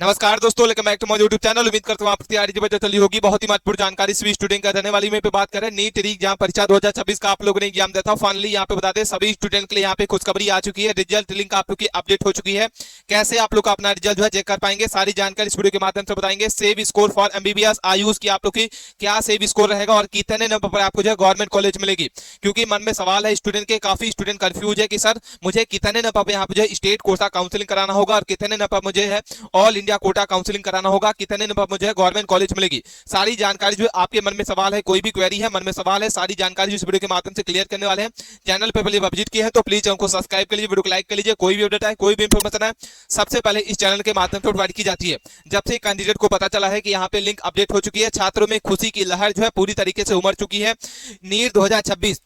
नमस्कार दोस्तों, welcome back to my YouTube channel. उम्मीद करता हूं आप तैयारी जो चली होगी। बहुत ही महत्वपूर्ण जानकारी सभी स्टूडेंट का रहने वाली। में पे बात करें नीट एग्जाम परीक्षा 2026 का आप लोगों ने एग्जाम दिया था। फाइनली यहाँ पे बता दें सभी स्टूडेंट के लिए यहाँ पे खुशखबरी आ चुकी है। रिजल्ट लिंक आप लोग की अपडेट हो चुकी है। कैसे आप लोग अपना रिजल्ट जो है चेक कर पाएंगे, सारी जानकारी इस वीडियो के माध्यम से बताएंगे। Save score for MBBS Ayush की आप लोग की क्या सेव स्कोर रहेगा और कितने नंबर पर आपको जो है गवर्नमेंट कॉलेज मिलेगी। क्योंकि मन में सवाल है स्टूडेंट के, काफी स्टूडेंट कंफ्यूज है कि सर मुझे कितने नंबर पर यहाँ पे जो है स्टेट कोटा काउंसलिंग कराना होगा और कितने नंबर पर मुझे है ऑल इंडिया कोटा काउंसलिंग कराना होगा, कितने नंबर मुझे गवर्नमेंट कॉलेज मिलेगी। सारी जानकारी जो आपके मन में सवाल है, कोई भी क्वेरी है, मन में सवाल है, सारी जानकारी जो इस वीडियो के माध्यम से क्लियर करने वाले हैं। चैनल पर पहले विजिट किए हैं तो प्लीज चैनल को सब्सक्राइब कर लीजिए, वीडियो को लाइक कर लीजिए। कोई भी अपडेट है, कोई भी इंफॉर्मेशन है, सबसे पहले इस चैनल के माध्यम से प्रोवाइड की जाती है। जब से कैंडिडेट को पता चला है कि यहाँ पे लिंक अपडेट हो चुकी है, छात्रों में खुशी की लहर जो है पूरी तरीके से उमड़ चुकी है। नीट 2026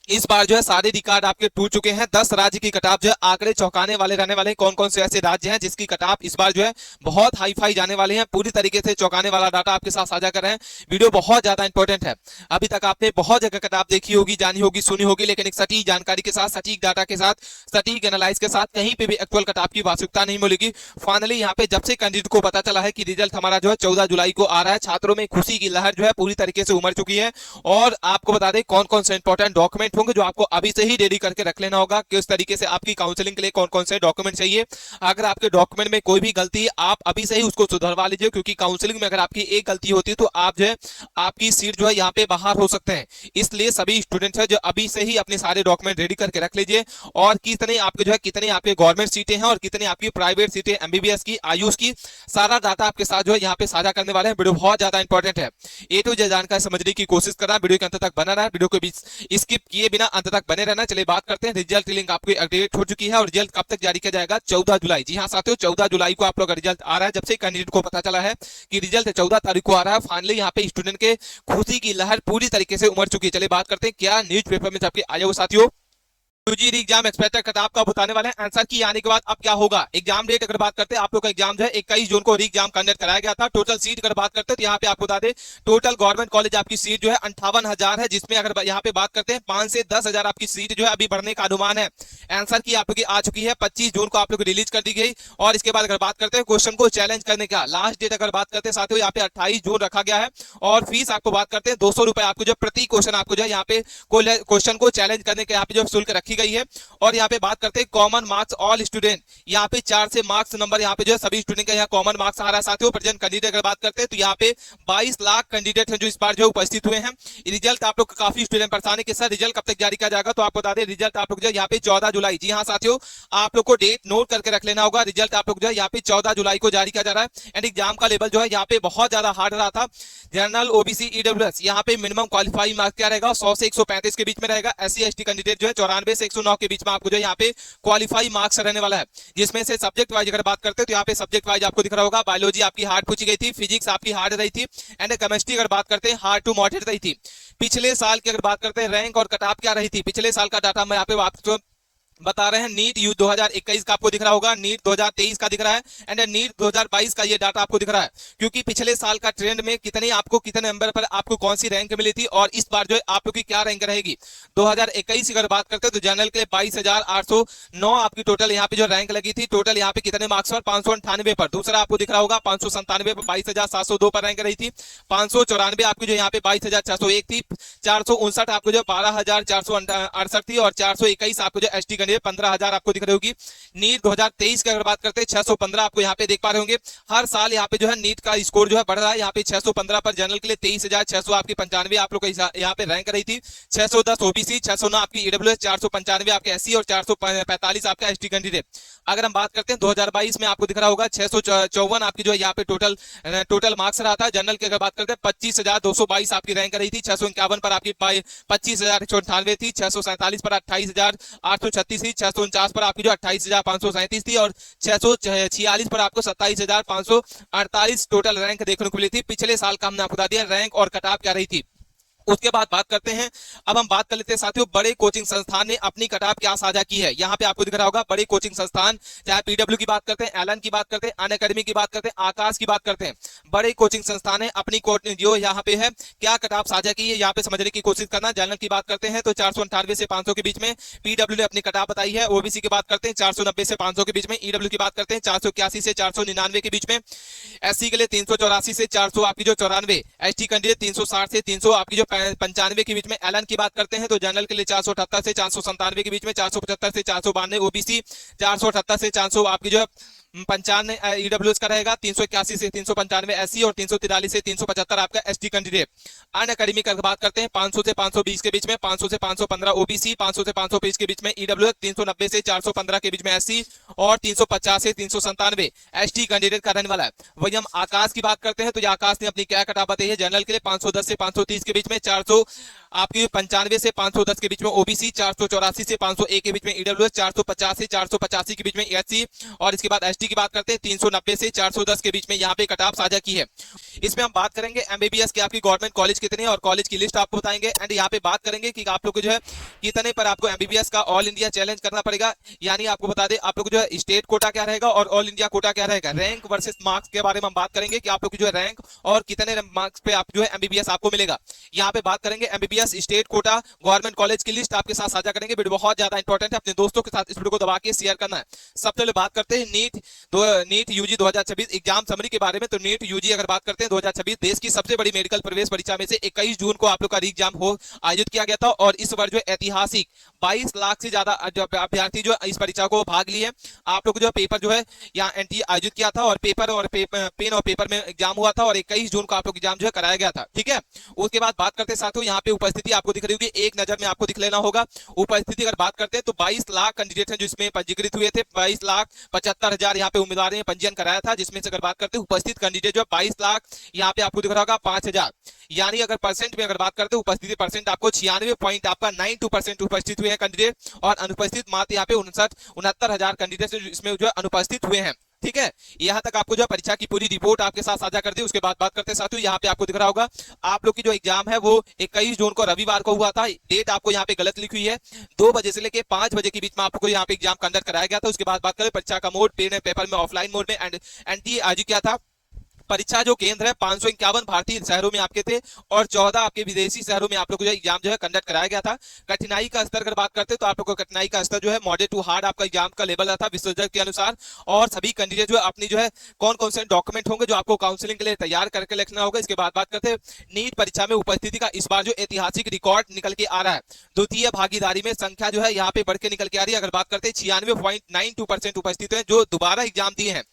इस बार जो है सारे रिकॉर्ड आपके टूट चुके हैं। 10 राज्य की कटाप जो है आंकड़े चौंकाने वाले रहने वाले हैं। कौन कौन से ऐसे राज्य हैं जिसकी कटाप इस बार जो है बहुत हाई फाई जाने वाले हैं, पूरी तरीके से चौंकाने वाला डाटा आपके साथ साझा कर रहे हैं। वीडियो बहुत ज्यादा इंपॉर्टेंट है। अभी तक आपने बहुत जगह कटाप देखी होगी, जानी होगी, सुनी होगी, लेकिन एक सटीक जानकारी के साथ, सटीक डाटा के साथ, सटीक एनालाइज के साथ कहीं पे भी एक्चुअल कटाप की आवश्यकता नहीं मिलेगी। फाइनली यहाँ पे जब से कैंडिडेट को पता चला है कि रिजल्ट हमारा जो है 14 जुलाई को आ रहा है, छात्रों में खुशी की लहर जो है पूरी तरीके से उमड़ चुकी है। और आपको बता दें कौन कौन से इंपॉर्टेंट डॉक्यूमेंट होंगे जो आपको अभी से ही रेडी करके रख लेना होगा। किस तरीके से आपकी काउंसलिंग के लिए कौन कौन से डॉक्यूमेंट चाहिए। अगर आपके डॉक्यूमेंट में कोई भी गलती है, आप अभी से ही उसको सुधरवा लीजिए, क्योंकि काउंसलिंग में अगर आपकी एक गलती होती है तो आप जो है आपकी सीट जो है यहाँ पे बाहर हो सकते हैं। इसलिए सभी स्टूडेंट्स है जो अभी से ही अपने सारे डॉक्यूमेंट रेडी करके रख लीजिए। और कितने आपके जो है कितने आपके गवर्नमेंट सीटें हैं और कितने आपकी प्राइवेट सीटें एमबीबीएस की, आयुष की, सारा डाटा आपके साथ जो है यहाँ पे साझा करने वाले हैं। वीडियो बहुत ज्यादा इंपॉर्टेंट है। ए टू जेड जानकारी समझने की कोशिश करना, वीडियो के अंत तक बना रहा है, वीडियो को भी स्किप किए बिना अंत तक बने रहना। चलिए बात करते हैं। रिजल्ट लिंक आपकी अपडेट हो चुकी है और रिजल्ट कब तक जारी किया जाएगा? 14 जुलाई। जी हां साथियों, 14 जुलाई को आप लोग का रिजल्ट आ रहा है। जब से कैंडिडेट को पता चला है कि रिजल्ट 14 तारीख को आ रहा है, फाइनली यहाँ पे स्टूडेंट के खुशी की लहर पूरी तरीके से उमड़ चुकी है। चलिए बात करते हैं क्या न्यूज़पेपर में आपके आया हो साथियों। यूजी एग्जाम एक्सपेक्टेड कटाप का बताने वाले हैं। आंसर की आने के बाद अब क्या होगा। एग्जाम डेट अगर बात करते हैं, आप लोग का एग्जाम जो है 21 जून को एग्जाम कंडक्ट कराया गया था। टोटल सीट अगर बात करते हैं तो यहाँ पे आपको बता दें टोटल गवर्नमेंट कॉलेज आपकी सीट जो है 58,000 है, जिसमें अगर यहाँ पे बात करते हैं 5 से 10,000 आपकी सीट जो है अभी बढ़ने का अनुमान है। आंसर की आप लोग की आ चुकी है, 25 जून को आप लोग रिलीज कर दी गई। और इसके बाद अगर बात करते हैं क्वेश्चन को चैलेंज करने का लास्ट डेट अगर बात करते हैं साथियों, यहाँ पे 28 जून रखा गया है। और फीस आपको बात करते हैं 200 रुपए आपको जो प्रति क्वेश्चन आपको जो है यहाँ पे क्वेश्चन को चैलेंज करने के यहाँ पे जो शुल्क रखी गई है। और यहाँ पे बात करते हैं कॉमन मार्क्स ऑल स्टूडेंट, यहाँ पे 4 से मार्क्स नंबर यहाँ पे जो है सभी स्टूडेंट का यहाँ कॉमन मार्क्स आ रहा है साथियों। प्रेजेंट कैंडिडेट अगर बात करते हैं तो यहाँ पे 22 लाख कैंडिडेट हैं जो इस बार जो उपस्थित हुए हैं। रिजल्ट आप लोग काफी स्टूडेंट परेशान है कि सर रिजल्ट कब तक जारी किया जाएगा, तो आपको बता दें रिजल्ट आप लोग जो यहाँ पे 14 जुलाई। जी हाँ साथियों, आप लोग को डेट नोट करके रख लेना होगा। रिजल्ट आप लोग जो है यहाँ पे 14 जुलाई को जारी किया जा रहा है। एंड एग्जाम का लेवल जो है यहाँ पे बहुत ज्यादा हार्ड रहा था। जनरल, ओबीसी, ईडब्ल्यूएस यहाँ पे मिनिमम क्वालिफाइंग मार्क्स क्या रहेगा, 100 से 135 के बीच में रहेगा। एससी एसटी कैंडिडेट जो है 94 से 109 के बीच में आपको जो यहाँ पे क्वालिफाई मार्क्स रहने वाला है। जिसमें से सब्जेक्ट वाइज अगर बात करते हैं तो यहाँ पे सब्जेक्ट वाइज आपको दिख रहा होगा, बायोलॉजी आपकी हार्ड पूछी गई थी, फिजिक्स आपकी हार्ड रही थी, एंड केमिस्ट्री अगर बात करते हैं हार्ड टू मॉडरेट रही थी। पिछले साल की अगर बात करते हैं रैंक और कटऑफ क्या रही थी, पिछले साल का डाटा मैं यहाँ पे आपको बता रहे हैं। नीट यू 2021 का आपको दिख रहा होगा, नीट 2023 का दिख रहा है, एंड नीट 2022 का ये डाटा आपको दिख रहा है। क्योंकि पिछले साल का ट्रेंड में कितने आपको कितने नंबर पर आपको कौन सी रैंक मिली थी और इस बार जो है आप लोग की क्या रैंक रहेगी। 2021 की अगर बात करते हैं तो जनरल के लिए 22,809 आपकी टोटल यहाँ पे जो रैंक लगी थी। टोटल यहाँ पे कितने मार्क्स पर, 598 पर। दूसरा आपको दिख रहा होगा 597 पर 22,702 पर रैंक रही थी। 594 आपकी जो यहाँ पे 22,601 थी। 459 आपको जो 12,468 थी और 421 आपको जो एसटी 15,000 आपको दिख रही होगी। नीट 2023 की अगर बात करते हैं 615 आपको यहाँ पे देख पा रहे होंगे। हर साल यहाँ पे जो है नीट का स्कोर जो है बढ़ रहा है। यहाँ पे 615 पर जनरल के लिए 23,600 आपकी 95 आप लोग यहाँ पे रैंक रही थी। 610 ओबीसी, 609 आपकी ईडब्ल्यूएस, 495 आपके एससी और 445 आपका एसटी कैंडिडेट। अगर हम बात करते हैं 2022 में आपको दिख रहा होगा 654 आपकी जो है यहाँ पे टोटल मार्क्स रहा था। जनरल की अगर बात करते हैं 25,222 आपकी रैंक रही थी। 651 पर आपकी 25,198 थी। 647 पर 28,836 थी। 649 पर आपकी जो 28,537 थी और 646 पर आपको 27,548 टोटल रैंक देखने को मिली थी। पिछले साल का हमने आपको बता दिया रैंक और कटऑफ क्या रही थी। उसके बाद बात करते हैं, अब हम बात कर लेते हैं साथियों बड़े कोचिंग संस्थान ने अपनी कटऑफ क्या साझा की है। यहाँ पे आपको दिख रहा होगा बड़े कोचिंग संस्थान, चाहे पीडब्ल्यू की बात करते हैं, एलन की बात करते हैं, अनअकैडमी की बात करते हैं, आकाश की बात करते हैं, बड़े कोचिंग संस्थान है अपनी जो यहाँ पे है क्या कटऑफ साझा की है, यहाँ पे समझने की कोशिश करना। जनरल की बात करते हैं तो 498 से 500 के बीच में पीडब्ल्यू ने अपनी कटऑफ बताई है। ओबीसी की बात करते हैं 490 से 500 के बीच में, ईडब्ल्यू की बात करते हैं 481 से 499 के बीच में, एससी के लिए 384 से 400 आपकी जो 94, एसटी कैंडिडेट 360 से 300 आपकी जो 95 के बीच में। एलन की बात करते हैं तो जनरल के लिए 478 से 497 के बीच में, 475 से 492 ओबीसी, 478 से 400 आपकी जो 95 ईडब्ल्यूएस का रहेगा, 381 से 395 एससी और 343 से 375 आपका एसटी कैंडिडेट। अनअकैडमी का बात करते हैं 500 से 520 के बीच में, 500 से 515 ओबीसी, 500 से 520 के बीच में ईडब्ल्यूएस, 390 से 415 के बीच में एससी और 350 से 397 एसटी कैंडिडेट का रहने वाला है। वही हम आकाश की बात करते हैं तो ये आकाश ने अपनी क्या कटऑफ बताई है। जनरल के लिए 510 से 530 के बीच में, 400 आपकी 95 से 510 के बीच में ओबीसी, 484 से 501 के बीच में ईडब्ल्यूएस, 450 से 485 के बीच में एससी और इसके बाद एसटी की बात करते हैं 390 से 410 के बीच में यहाँ पे कटऑफ साझा की है। इसमें हम बात करेंगे एमबीबीएस के आपकी गवर्नमेंट कॉलेज कितने हैं और कॉलेज की लिस्ट आपको बताएंगे। एंड यहाँ पे बात करेंगे कि आप लोग को जो है कितने पर आपको एमबीबीएस का ऑल इंडिया चैलेंज करना पड़ेगा, यानी आपको बता दें आप लोग जो है स्टेट कोटा क्या रहेगा और ऑल इंडिया कोटा क्या रहेगा। रैंक वर्सेस मार्क्स के बारे में हम बात करेंगे कि आप लोग की जो है रैंक और कितने मार्क्स पे आप जो है एमबीबीएस आपको मिलेगा। यहाँ पे बात करेंगे MBBS state quota government college की लिस्ट आपके साथ साझा करेंगे। वीडियो बहुत ज्यादा इंपॉर्टेंट है, अपने दोस्तों के साथ इस वीडियो को दबा के शेयर करना है। सबसे पहले बात करते हैं नीट यूजी 2026 एग्जाम समरी के बारे में। तो नीट यूजी अगर बात करते हैं 2026 देश की सबसे बड़ी मेडिकल प्रवेश परीक्षा में से 21 जून को आप लोग का एग्जाम हो आयोजित किया गया था और इस बार जो ऐतिहासिक 22 लाख से ज्यादा अभ्यर्थी जो इस परीक्षा को भाग लिए। आप लोग जो पेपर जो है यहाँ एनटीए आयोजित किया था और पेपर और पेन और पेपर में एग्जाम हुआ था और 21 जून को आप लोग एग्जाम जो है कराया गया था। ठीक है, उसके बाद बात करते हैं साथियों यहाँ पे उपस्थिति आपको दिख रही होगी, एक नजर में आपको दिख लेना होगा। उपस्थिति अगर बात करते हैं तो 22 लाख कैंडिडेट हैं जिसमें पंजीकृत हुए थे, 22,75,000 यहाँ पे उम्मीदवार ने पंजीयन कराया था, जिसमें से अगर बात करते हैं उपस्थित कैंडिडेट जो 22 लाख यहाँ पे आपको दिख रहा होगा 5,000, यानी अगर परसेंट में अगर बात करते हैं उपस्थिति परसेंट आपको 96.92% उपस्थित हुए हैं कैंडिडेट और अनुपस्थित मात्र यहाँ पे 69,000 कैंडिडेट इसमें जो अनुपस्थित हुए हैं। ठीक है, यहाँ तक आपको जो परीक्षा की पूरी रिपोर्ट आपके साथ साझा कर दी। उसके बाद बात करते हैं साथियों यहाँ पे आपको दिख रहा होगा आप लोग की जो एग्जाम है वो 21 जून को रविवार को हुआ था। डेट आपको यहाँ पे गलत लिखी हुई है, 2 बजे से लेके 5 बजे के बीच में आपको यहाँ पे एग्जाम कंडक्ट कराया गया था। उसके बाद बात करें परीक्षा का मोड, पेपर में ऑफलाइन मोड में एनटीए आयोजित किया था। परीक्षा जो केंद्र है 551 भारतीय शहरों में आपके थे और 14 आपके विदेशी शहरों में आप लोग जो एग्जाम जो है कंडक्ट कराया गया था। कठिनाई का स्तर अगर बात करते हैं तो आप लोग को कठिनाई का स्तर जो है मॉडरेट टू हार्ड आपका एग्जाम का लेवल रहा था विश्वविद्यालय के अनुसार। और सभी कैंडिडेट जो है अपनी जो है कौन कौन से डॉक्यूमेंट होंगे जो आपको काउंसलिंग के लिए तैयार करके रखना होगा। इसके बाद बात करते हैं नीट परीक्षा में उपस्थिति का इस बार जो ऐतिहासिक रिकॉर्ड निकल के आ रहा है। द्वितीय भागीदारी में संख्या जो है यहाँ पे बढ़ के निकल के आ रही है। अगर बात करते हैं 96.92% उपस्थित है जो दोबारा एग्जाम दिए हैं।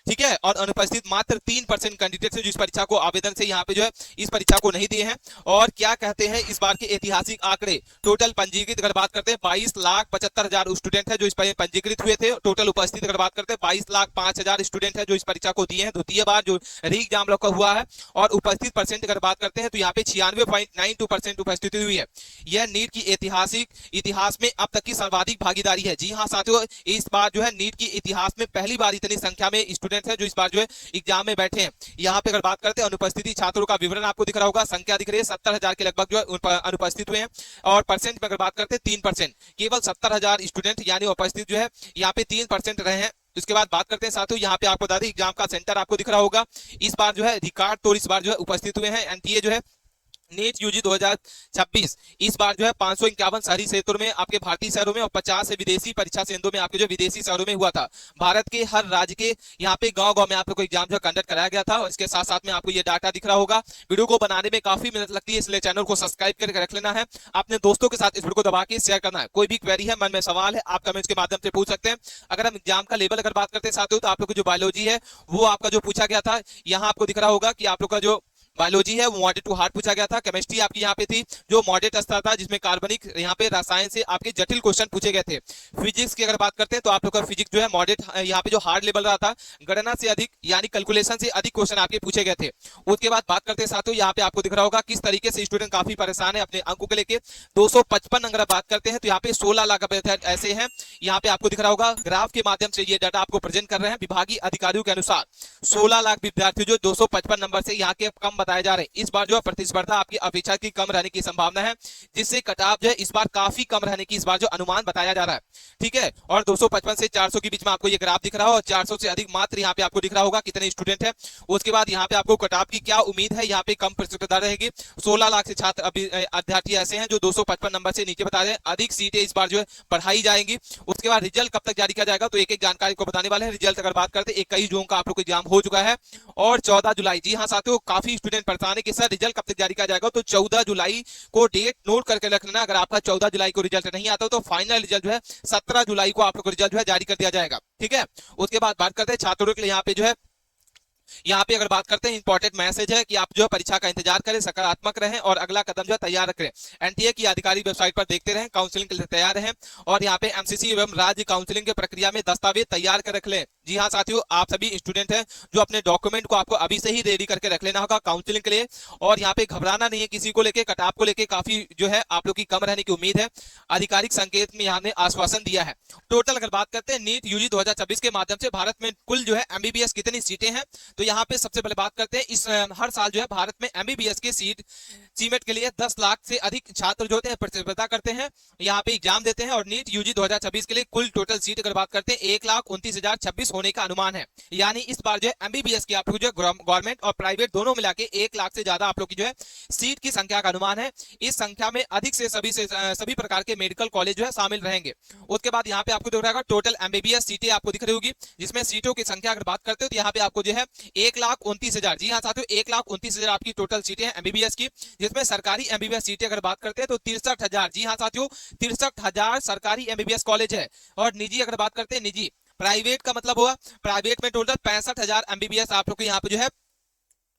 ठीक है, और अनुपस्थित मात्र 3% कैंडिडेट है जो इस परीक्षा को आवेदन से यहाँ पे जो है इस परीक्षा को नहीं दिए हैं। और क्या कहते हैं इस बार के ऐतिहासिक आंकड़े, टोटल पंजीकृत अगर बात करते हैं 22,75,000 स्टूडेंट है जो इस पर पंजीकृत हुए थे। टोटल उपस्थित अगर बात करते हैं 22,05,000 स्टूडेंट है जो इस परीक्षा को दिए हैं द्वितीय बार जो री एग्जाम हुआ है। और उपस्थित परसेंट अगर बात करते हैं तो यहाँ पे 96.92% उपस्थिति हुई है। यह नीट की इतिहास में अब तक की सर्वाधिक भागीदारी है। जी हाँ साथियों, इस बार जो है नीट की इतिहास में पहली बार इतनी संख्या में स्टूडेंट है जो इस बार जो है एग्जाम में बैठे हैं। यहाँ पे अगर बात करते हैं अनुपस्थिति छात्रों का विवरण आपको दिख रहा होगा, संख्या दिख रही है 70,000 के लगभग जो है अनुपस्थित हुए हैं। और परसेंट में अगर बात करते हैं 3%, केवल 70,000 स्टूडेंट यानी उपस्थित जो है यहाँ पे 3% रहे हैं। उसके बाद बात करते हैं साथियों यहाँ पे आपको बता दें एग्जाम का सेंटर आपको दिख रहा होगा। इस बार जो है रिकॉर्ड तोड़ इस बार जो है उपस्थित हुए हैं। एनटीए जो है नीट यूजी 2026 इस बार जो है 551 शहरी क्षेत्रों में आपके भारतीय शहरों में और 50 से विदेशी परीक्षा केंद्रों में आपके जो विदेशी शहरों में हुआ था। भारत के हर राज्य के यहाँ पे गांव-गांव में आप लोग को एग्जाम जो कंडक्ट कराया गया था। और इसके साथ साथ में आपको ये डाटा दिख रहा होगा। वीडियो को बनाने में काफी मेहनत लगती है, इसलिए चैनल को सब्सक्राइब करके रख लेना है। अपने दोस्तों के साथ इस वीडियो को दबा के शेयर करना है। कोई भी क्वेरी है, मन में सवाल है, आप कमेंट्स के माध्यम से पूछ सकते हैं। अगर हम एग्जाम का लेवल अगर बात करते हैं साथियों तो आप लोग को जो बायोलॉजी है वो आपका जो पूछा गया था, यहाँ आपको दिख रहा होगा कि आप लोग का जो बायोलॉजी है वो मॉडरेट टू हार्ड पूछा गया था। केमिस्ट्री आपकी यहाँ पे थी जो मॉडरेट स्तर था जिसमें कार्बनिक यहाँ पे रसायन से आपके जटिल क्वेश्चन पूछे गए थे। फिजिक्स की अगर बात करते हैं तो आप लोग का फिजिक्स जो है मॉडरेट यहाँ पे जो हार्ड लेवल रहा था, गणना से अधिक यानी कैलकुलेशन से अधिक क्वेश्चन आपके पूछे गए थे। उसके बाद बात करते हैं साथियों यहाँ पे आपको दिख रहा होगा किस तरीके से स्टूडेंट काफी परेशान है अपने अंकों को लेकर। 255 अगर बात करते हैं तो यहाँ पे 16 लाख ऐसे हैं। यहाँ पे आपको दिख रहा होगा ग्राफ के माध्यम से ये डाटा आपको प्रेजेंट कर रहे हैं। विभागीय अधिकारियों के अनुसार 16 लाख विद्यार्थी जो 255 नंबर से यहाँ के कम बताए जा रहे हैं। इस बार जो है प्रतिस्पर्धा आपकी अपेक्षा की कम रहने की संभावना है, जिससे कट ऑफ जो है इस बार काफी कम रहने की इस बार जो अनुमान बताया जा रहा है। ठीक है, और 255 से 400 के बीच में आपको ये ग्राफ दिख रहा हो, और 400 से अधिक मात्र यहाँ पे आपको दिख रहा होगा कितने स्टूडेंट है। उसके बाद यहाँ पे आपको कट ऑफ की क्या उम्मीद है, यहाँ पे कम प्रतिस्पर्धा रहेगी। 16 लाख से छात्र अभी अभ्यर्थी ऐसे हैं जो 255 नंबर से नीचे बता रहे हैं। अधिक सीटें इस बार जो है बढ़ाई जाएंगी। उसके बाद रिजल्ट कब तक जारी किया जाएगा, तो एक एक जानकारी को बताने वाले हैं। रिजल्ट अगर बात करते हैं 21 जून का आप लोग को एग्जाम हो चुका है, और 14 जुलाई, जी हाँ साथियों, काफी स्टूडेंट परेशान है कि सर रिजल्ट कब तक जारी किया जाएगा। तो 14 जुलाई को डेट नोट करके रख लेना। अगर आपका 14 जुलाई को रिजल्ट नहीं आता तो फाइनल रिजल्ट जो है 17 जुलाई को आप लोग को रिजल्ट जो है जारी कर दिया जाएगा। ठीक है, उसके बाद बात करते हैं छात्रों के लिए यहाँ पे जो है, यहाँ पे अगर बात करते हैं इंपॉर्टेंट मैसेज है कि आप जो है परीक्षा का इंतजार करें, सकारात्मक रहें और अगला कदम जो है तैयार रखें। एनटीए की आधिकारिक वेबसाइट पर देखते रहें, काउंसलिंग के लिए तैयार रहें, और यहाँ पे एमसीसी एवं राज्य काउंसलिंग की प्रक्रिया में दस्तावेज तैयार कर रख लें। जी हाँ साथियों, आप सभी स्टूडेंट हैं जो अपने डॉक्यूमेंट को आपको अभी से ही रेडी करके रख लेना होगा काउंसलिंग के लिए। और यहाँ पे घबराना नहीं है किसी को लेके, कट ऑफ को लेके काफी जो है आप लोग की कम रहने की उम्मीद है। आधिकारिक संकेत में यहाँ ने आश्वासन दिया है। टोटल अगर बात करते हैं नीट यूजी 2026 के माध्यम से भारत में कुल जो है एमबीबीएस कितनी सीटें हैं, तो यहाँ पे सबसे पहले बात करते हैं इस हर साल जो है भारत में एमबीबीएस की सीमेट के लिए 10 लाख से अधिक छात्र जो होते हैं प्रतिस्पर्धा करते हैं, यहाँ पे एग्जाम देते हैं। और नीट यूजी 2026 के लिए कुल टोटल सीट अगर बात करते हैं 1,29,026 होने का अनुमान है। यानी इस बार जो है एमबीबीएस की आप लोग जो गवर्नमेंट और प्राइवेट दोनों मिला के 1 लाख से ज्यादा आप लोग की जो है सीट की संख्या का अनुमान है। इस संख्या में अधिक से सभी प्रकार के मेडिकल कॉलेज जो है शामिल रहेंगे। उसके बाद यहाँ पे आपको दिख रहा है टोटल एमबीबीएस सीटें आपको दिख रही होगी, जिसमें सीटों की संख्या अगर बात करते हो तो यहाँ पे आपको जो है 1,29,000, जी हाँ साथियों 1,29,000 आपकी टोटल सीटें हैं एमबीबीएस की। जिसमें सरकारी एमबीबीएस सीटें अगर बात करते हैं तो 63,000, जी हाँ साथियों 63,000 सरकारी एमबीबीएस कॉलेज है। और निजी अगर बात करते हैं, निजी प्राइवेट का मतलब हुआ, प्राइवेट में टोटल 65,000 एमबीबीएस आप लोग के यहाँ पे जो है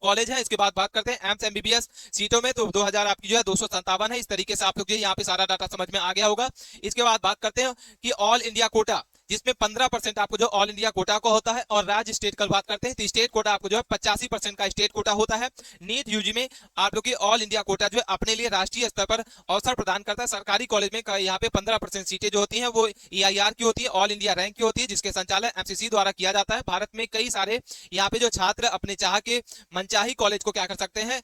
कॉलेज है। इसके बाद बात करते हैं एम्स एमबीबीएस सीटों में, तो 2000 आपकी जो है 257 है। इस तरीके से आप लोग जो यहाँ पे सारा डाटा समझ में आ गया होगा। इसके बाद बात करते हैं कि ऑल इंडिया कोटा, जिसमें 15% आपको जो ऑल इंडिया कोटा को होता है, और राज्य स्टेट का बात करते हैं तो स्टेट कोटा आपको जो है 85% का स्टेट कोटा होता है। नीट यूजी में आप लोग की ऑल इंडिया कोटा जो है अपने लिए राष्ट्रीय स्तर पर अवसर प्रदान करता है। सरकारी कॉलेज में यहाँ पे 15% सीटें जो होती हैं वो EIR की होती है, ऑल इंडिया रैंक की होती है, जिसके संचालन एमसीसी द्वारा किया जाता है। भारत में कई सारे यहाँ पे जो छात्र अपने चाह के मनचाही कॉलेज को क्या कर सकते हैं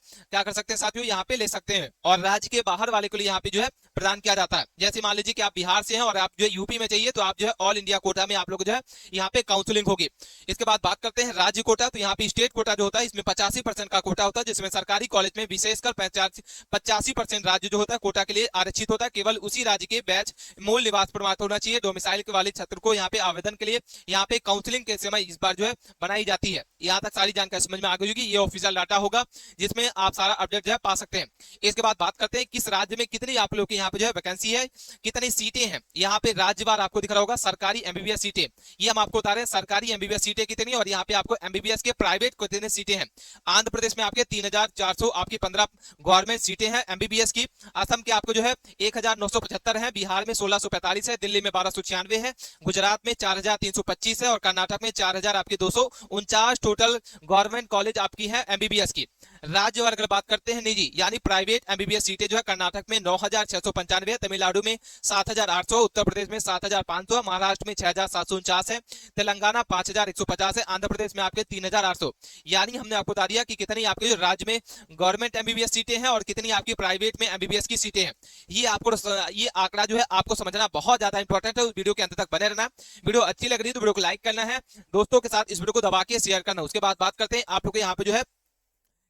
साथियों, यहाँ पे ले सकते हैं, और राज्य के बाहर वाले को यहाँ पे जो है प्रदान किया जाता है। जैसे मान लीजिए कि आप बिहार से हैं और आप जो है यूपी में चाहिए, तो आप जो है ऑल इंडिया कोटा में आप लोग जो है यहाँ पे काउंसलिंग होगी। इसके बाद बात करते हैं राज्य कोटा, तो यहाँ पे स्टेट कोटा जो होता है इसमें 85% का कोटा होता है, जिसमें सरकारी कॉलेज में विशेषकर 85% राज्य जो होता है कोटा के लिए आरक्षित होता है। केवल उसी राज्य के बैच मूल निवास प्रमाण होना चाहिए डोमिसाइल के वाले छात्र को यहाँ पे आवेदन के लिए यहाँ पे काउंसलिंग के समय इस बार जो है बनाई जाती है। यहाँ तक सारी जानकारी समझ में आ गई होगी। ये ऑफिशियल डाटा होगा जिसमें आप सारा अपडेट जो है पा सकते हैं। इसके बाद बात करते हैं किस राज्य में कितनी आप लोग के यहाँ पे जो है वैकेंसी है, कितनी सीटें हैं। यहाँ पे राज्यवार आपको दिख रहा होगा सरकारी एमबीबीएस सीटें, ये हम आपको बता रहे हैं सरकारी एमबीबीएस सीटें कितनी, और यहाँ पे आपको एमबीबीएस के प्राइवेट कितने सीटें हैं। आंध्र प्रदेश में आपके 3,400 आपकी 15 गवर्नमेंट सीटें हैं एमबीबीएस की। असम के आपको जो है 1,975 है, बिहार में 1,645 है, दिल्ली में 1,296 है, गुजरात में 4,325 है, और कर्नाटक में 4,000 आपकी 249 टोटल गवर्नमेंट कॉलेज आपकी है एमबीबीएस की। राज्य अगर बात करते हैं निजी यानी प्राइवेट एमबीबीएस सीटें जो है कर्नाटक में 9,695 है, तमिलनाडु में 7,800, उत्तर प्रदेश में 7,500, महाराष्ट्र में 6,749 है, तेलंगाना 5,150 है, आंध्र प्रदेश में आपके 3,800। यानी हमने आपको बता दिया कि कितनी आपके जो राज्य में गवर्नमेंट एमबीबीएस सीटें हैं और कितनी आपकी प्राइवेट में एमबीबीएस की सीटें हैं। ये आंकड़ा जो है आपको समझना बहुत ज्यादा इंपॉर्टेंट है। वीडियो के अंत तक बने रहना। वीडियो अच्छी लग रही है तो वीडियो को लाइक करना है, दोस्तों के साथ इस वीडियो को दबा के शेयर करना। उसके बाद बात करते हैं आप लोग यहाँ पे जो है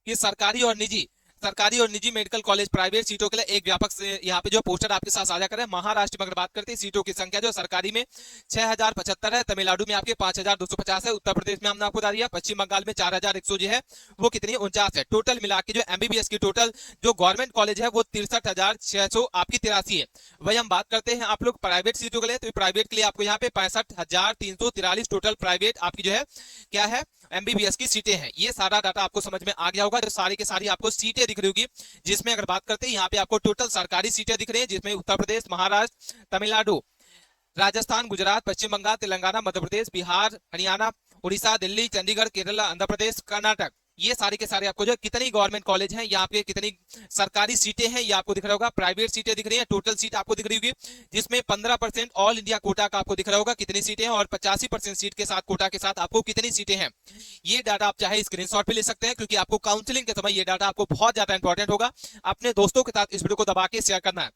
कि सरकारी और निजी मेडिकल कॉलेज प्राइवेट सीटों के लिए एक व्यापक यहाँ पे जो पोस्टर आपके साथ साझा करें। महाराष्ट्र में अगर बात करते हैं सीटों की संख्या जो सरकारी में 6,075 है, तमिलनाडु में आपके 5,250 है, उत्तर प्रदेश में हमने आपको बता दिया, पश्चिम बंगाल में 4,100 जो है वो कितनी 49 है। टोटल मिला के जो एमबीबीएस की टोटल जो गवर्नमेंट कॉलेज है वो 63,600 आपकी 83 है। वही हम बात करते हैं आप लोग प्राइवेट सीटों के लिए, तो प्राइवेट के लिए आपको यहाँ पे 65,343 टोटल प्राइवेट आपकी जो है क्या है एमबीबीएस की सीटें हैं। ये सारा डाटा आपको समझ में आ गया होगा। जो सारी की सारी आपको सीटें दिख रही होगी, जिसमें अगर बात करते हैं यहाँ पे आपको टोटल सरकारी सीटें दिख रही हैं, जिसमें उत्तर प्रदेश, महाराष्ट्र, तमिलनाडु, राजस्थान, गुजरात, पश्चिम बंगाल, तेलंगाना, मध्य प्रदेश, बिहार, हरियाणा, उड़ीसा, दिल्ली, चंडीगढ़, केरला, आंध्र प्रदेश, कर्नाटक, ये सारे के सारे आपको जो है कितनी गवर्नमेंट कॉलेज हैं, यहाँ पे कितनी सरकारी सीटें हैं ये आपको दिख रहा होगा, प्राइवेट सीटें दिख रही हैं, टोटल सीट आपको दिख रही होगी, जिसमें 15% ऑल इंडिया कोटा का आपको दिख रहा होगा कितनी सीटें हैं, और 85% सीट के साथ कोटा के साथ आपको कितनी सीटें हैं। ये डाटा आप चाहे स्क्रीनशॉट भी ले सकते हैं, क्योंकि आपको काउंसलिंग के समय ये डाटा आपको बहुत ज्यादा इंपॉर्टेंट होगा। अपने दोस्तों के साथ इस वीडियो को दबा के शेयर करना है।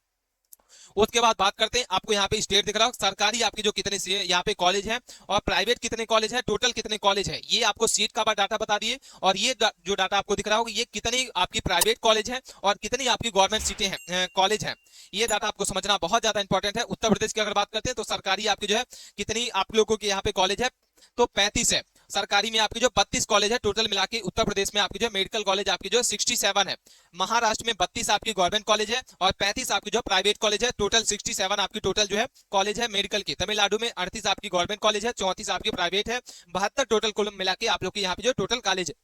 उसके बाद बात करते हैं, आपको यहाँ पे स्टेट दिख रहा हो, सरकारी आपकी जो कितने यहाँ पे कॉलेज है और प्राइवेट कितने कॉलेज है, टोटल कितने कॉलेज है, ये आपको सीट का डाटा बता दिए। और ये जो डाटा आपको दिख रहा होगा ये कितनी आपकी प्राइवेट कॉलेज है और कितनी आपकी गवर्नमेंट सीटें हैं, कॉलेज है। ये डाटा आपको समझना बहुत ज्यादा इंपॉर्टेंट है। उत्तर प्रदेश की अगर बात करते हैं तो सरकारी आपकी जो है कितनी आप लोगों की यहाँ पे कॉलेज है, तो 35 है। सरकारी में आपकी जो 32 कॉलेज है टोटल मिला के। उत्तर प्रदेश में आपकी जो मेडिकल कॉलेज आपकी जो 67 है। महाराष्ट्र में 32 आपकी गवर्नमेंट कॉलेज है और 35 आपकी जो प्राइवेट कॉलेज है, टोटल 67 आपकी टोटल जो है कॉलेज है मेडिकल की। तमिलनाडु में 38 आपकी गवर्नमेंट कॉलेज है, 34 आपकी प्राइवेट है, 72 टोटल कुल मिला के आप लोग की यहाँ पे जो टोटल कॉलेज है।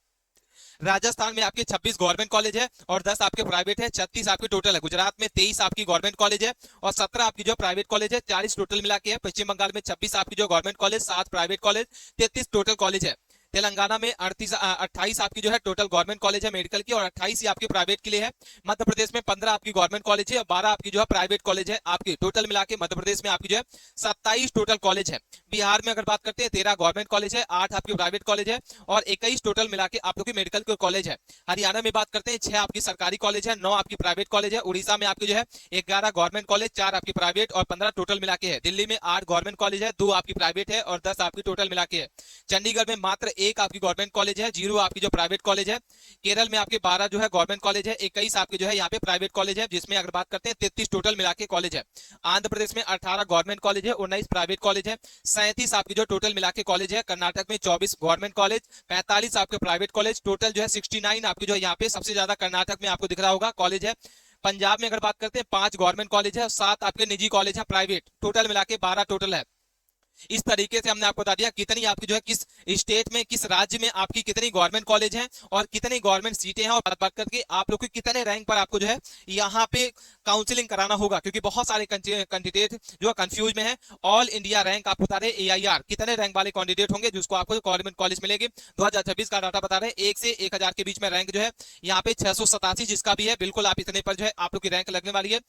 राजस्थान में आपके 26 गवर्नमेंट कॉलेज है और 10 आपके प्राइवेट है, 36 आपकी टोटल है। गुजरात में 23 आपकी गवर्नमेंट कॉलेज है और 17 आपकी जो प्राइवेट कॉलेज है, 40 टोटल मिला के है। पश्चिम बंगाल में 26 आपकी जो government college, 7 private college, 33 total college है। तेलंगाना में 28 आपकी जो है टोटल गवर्नमेंट कॉलेज है मेडिकल की और 28 ही आपकी प्राइवेट के लिए है। मध्य प्रदेश में 15 आपकी गवर्नमेंट कॉलेज है और 12 आपकी जो है प्राइवेट कॉलेज है। आपकी टोटल मिला के मध्य प्रदेश में आपकी जो है 27 टोटल कॉलेज है। बिहार में अगर बात करते हैं 13 गवर्नमेंट कॉलेज है, 8 आपकी प्राइवेट कॉलेज है और 21 टोटल मिला के आप लोग की मेडिकल के कॉलेज है। हरियाणा में बात करते हैं 6 आपकी सरकारी कॉलेज है, 9 आपकी प्राइवेट कॉलेज है। उड़ीसा में आपकी जो है 11 गवर्नमेंट कॉलेज, 4 आपकी प्राइवेट और 15 टोटल मिला के है। दिल्ली में 8 गवर्नमेंट कॉलेज है, 2 आपकी प्राइवेट है और 10 आपकी टोटल मिला के है। चंडीगढ़ में मात्र 1 आपकी गवर्नमेंट कॉलेज है, 0 आपकी जो प्राइवेट कॉलेज है। केरल में आपके 12 जो है गवर्नमेंट कॉलेज है, 21 आपके जो है यहाँ पे प्राइवेट कॉलेज है, जिसमें अगर बात करते हैं 33 टोटल मिला के कॉलेज है। आंध्र प्रदेश में 18 गवर्नमेंट कॉलेज है, 19 प्राइवेट कॉलेज है, 37 आपकी जो टोटल मिला के कॉलेज है। कर्नाटक में 24 गवर्नमेंट कॉलेज, 45 आपके प्राइवेट कॉलेज, टोटल जो है 69 आपकी जो यहाँ पे सबसे ज्यादा कर्नाटक में आपको दिख रहा होगा कॉलेज है। पंजाब में अगर बात करते हैं 5 गवर्नमेंट कॉलेज है, 7 आपके निजी कॉलेज है प्राइवेट, टोटल मिला के 12 टोटल है। इस तरीके से हमने आपको बता दिया कितनी आपकी जो है किस स्टेट में, किस राज्य में आपकी कितनी गवर्नमेंट कॉलेज हैं और कितनी गवर्नमेंट सीटें हैं, और बात करके आप लोग को कितने रैंक पर आपको जो है यहाँ पे काउंसलिंग कराना होगा, क्योंकि बहुत सारे कैंडिडेट जो कंफ्यूज में है। ऑल इंडिया रैंक आप बता रहे AIR कितने रैंक वाले कैंडिडेट होंगे जिसको आपको गवर्नमेंट कॉलेज मिलेगी। 2026 का डाटा बता रहे हैं 1 से 1000 के बीच में रैंक जो है यहाँ पे 687 जिसका भी है, बिल्कुल आप इतने पर जो है आप लोग की रैंक लगने वाली है।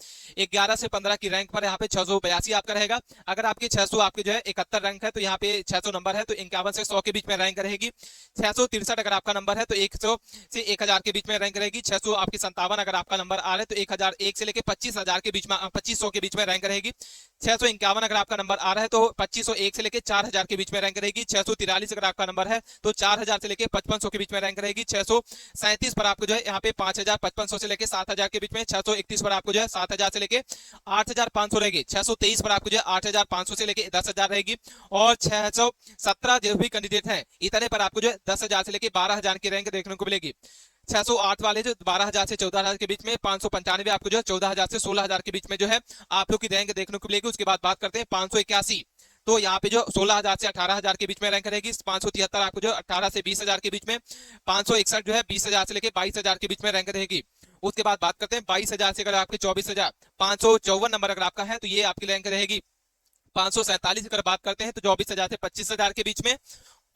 11 से 15 की रैंक पर यहाँ पे 682 आपका रहेगा। अगर आपके 600 आपके जो है 71 रैंक है तो यहाँ पे 600 नंबर है तो 51 से 100 के बीच में रैंक रहेगी। 663 अगर आपका नंबर है तो 100 से 1000 के बीच में रैंक रहेगी। 600 आपकी 57 अगर आपका नंबर आ रहा है तो 1001 से लेके 25000 के बीच में 2500 के बीच में रैंक रहेगी। 651 अगर आपका नंबर आ रहा है तो 2501 से लेके 4000 के बीच में रैंक रहेगी। 643 अगर आपका नंबर है तो 4000 से लेके 5500 के बीच में रैंक रहेगी। 637 पर आपको जो है यहाँ पे 5500 से लेके 7000 के बीच में। 631 पर आपको जो है 7000 से लेके 8500 रहेगी। 623 पर आपको जो है 8500 से लेके 10000 रहेगी। और 617 जो भी कैंडिडेट हैं इतने पर आपको जो है 10000 से लेके 12000 की रैंक देखने को मिलेगी। 608 वाले जो 12000 से 14000 के बीच में। 595 आपको जो है 14000 से 16000 के बीच में जो है आप लोग की रैंक देखने को मिलेगी। उसके बाद बात करते हैं 581, तो यहाँ पे जो 16000 से 18000 के बीच में रैंक रहेगी। 573 आपको जो 18 से 20000 के बीच में। 561 जो है 20000 से लेके 22000 के बीच में रैंक रहेगी। उसके बाद बात करते हैं 22000 से अगर आपके 24000, 554 नंबर अगर आपका है तो ये आपकी रैंक रहेगी। 547 अगर बात करते हैं तो 24000 से 25000 के बीच में।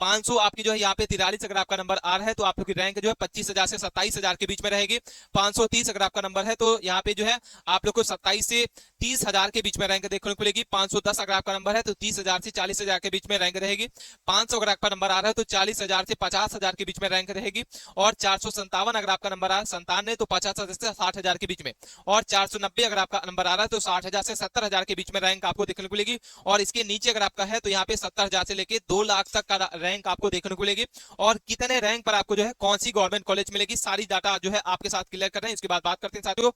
500 आपकी जो है यहाँ पे 43 अगर आपका नंबर आ रहा है तो आप लोग की रैंक जो है 25000 से 27000 के बीच में रहेगी। 530 अगर आपका नंबर है तो यहाँ पे जो है आप लोग को 27 से 30000 के बीच में रैंक देखने को मिलेगी। 510 अगर आपका नंबर है तो 30000 से 40000 के बीच में रैंक रहेगी। 500 अगर आपका नंबर आ रहा है तो 40000 से 50000 के बीच में रैंक रहेगी। और 457 अगर आपका नंबर आ रहा है 97 तो 50000 से 60000 के बीच में। और 490 अगर आपका नंबर आ रहा है तो 60000 से 70000 के बीच में रैंक आपको देखने को मिलेगी। और इसके नीचे अगर आपका है तो यहाँ पे 70000 से लेके 2 लाख तक का रैंक आपको देखने को मिलेगी। और कितने रैंक पर आपको जो है कौन सी गवर्नमेंट कॉलेज मिलेगी, सारी डाटा जो है आपके साथ क्लियर कर रहे हैं। इसके बाद बात करते हैं साथियों,